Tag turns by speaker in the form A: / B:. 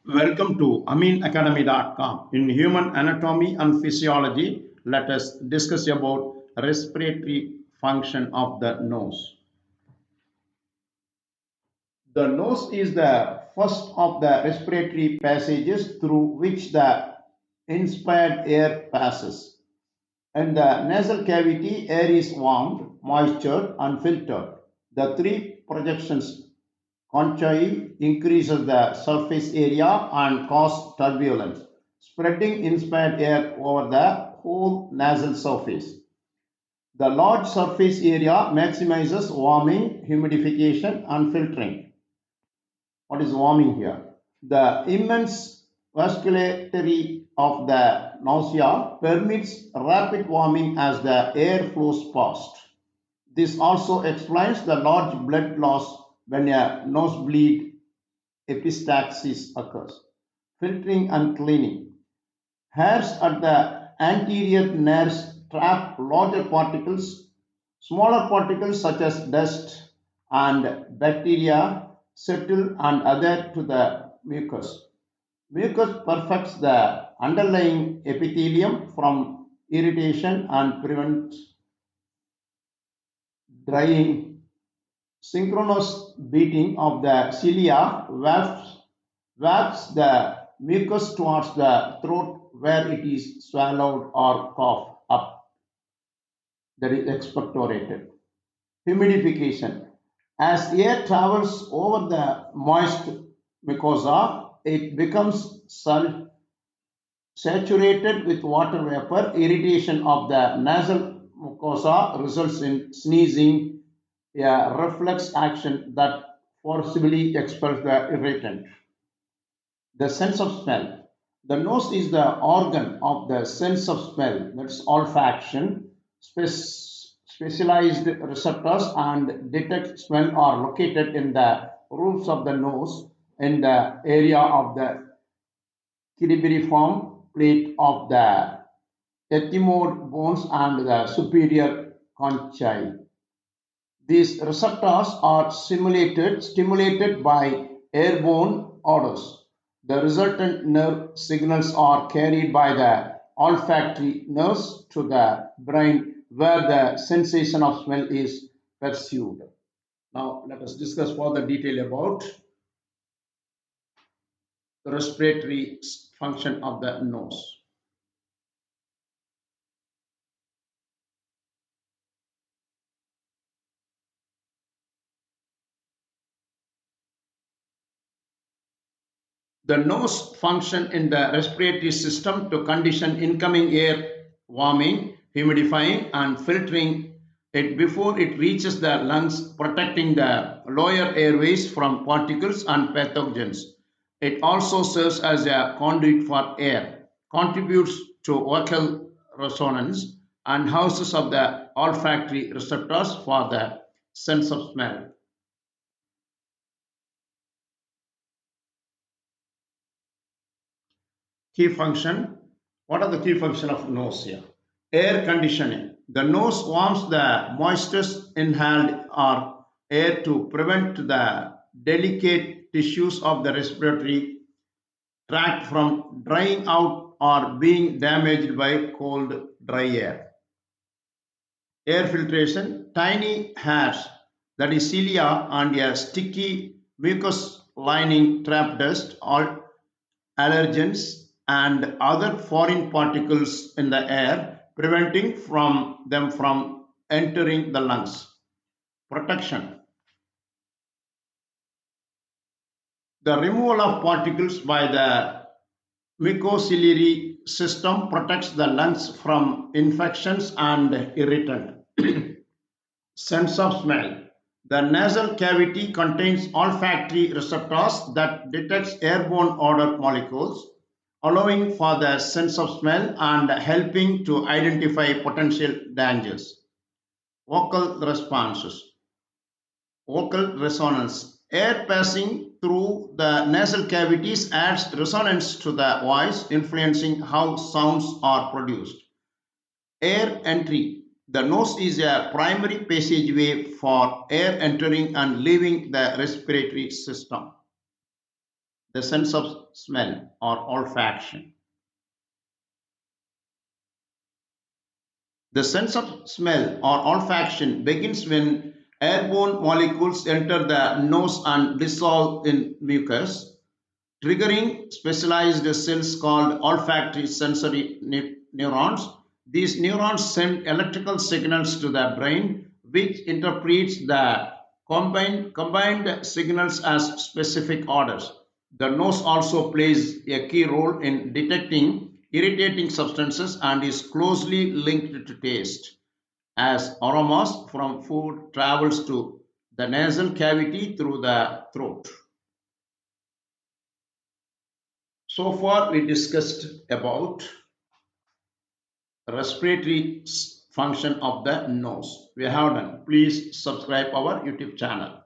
A: Welcome to aminacademy.com. In human anatomy and physiology, let us discuss about respiratory function of the nose. The nose is the first of the respiratory passages through which the inspired air passes. In the nasal cavity, air is warmed, moistured, and filtered. The three projections conchae increases the surface area and cause turbulence, spreading inspired air over the whole nasal surface. The large surface area maximizes warming, humidification, and filtering. What is warming here? The immense vasculature of the nausea permits rapid warming as the air flows past. This also explains the large blood loss when a nosebleed epistaxis occurs. Filtering and cleaning. Hairs at the anterior nares trap larger particles. Smaller particles such as dust and bacteria settle and adhere to the mucus. Mucus perfects the underlying epithelium from irritation and prevents drying. Synchronous beating of the cilia wafts the mucus towards the throat where it is swallowed or coughed up, that is expectorated. Humidification. As air travels over the moist mucosa, it becomes saturated with water vapor. Irritation of the nasal mucosa results in sneezing, a reflex action that forcibly expels the irritant. The sense of smell. The nose is the organ of the sense of smell, that's olfaction. Specialized receptors and detect smell are located in the roofs of the nose in the area of the cribriform plate of the ethmoid bones and the superior conchae. These receptors are stimulated by airborne odors. The resultant nerve signals are carried by the olfactory nerves to the brain where the sensation of smell is perceived. Now let us discuss further detail about the respiratory function of the nose. The nose function in the respiratory system to condition incoming air, warming, humidifying, and filtering it before it reaches the lungs, protecting the lower airways from particles and pathogens. It also serves as a conduit for air, contributes to vocal resonance, and houses of the olfactory receptors for the sense of smell. Key function. What are the key function of nose here? Air conditioning. The nose warms the moistest inhaled or air to prevent the delicate tissues of the respiratory tract from drying out or being damaged by cold, dry air. Air filtration. Tiny hairs, that is cilia, and a sticky mucus lining trap dust, all allergens and other foreign particles in the air, preventing them from entering the lungs. Protection. The removal of particles by the mucociliary system protects the lungs from infections and irritant. Sense of smell. The nasal cavity contains olfactory receptors that detects airborne odor molecules, allowing for the sense of smell and helping to identify potential dangers. Vocal responses. Vocal resonance. Air passing through the nasal cavities adds resonance to the voice, influencing how sounds are produced. Air entry. The nose is a primary passageway for air entering and leaving the respiratory system. the sense of smell or olfaction. The sense of smell or olfaction begins when airborne molecules enter the nose and dissolve in mucus, triggering specialized cells called olfactory sensory neurons. These neurons send electrical signals to the brain, which interprets the combined signals as specific orders. The nose also plays a key role in detecting irritating substances and is closely linked to taste, as aromas from food travels to the nasal cavity through the throat. So far, we discussed about respiratory function of the nose. We have done. Please subscribe our YouTube channel.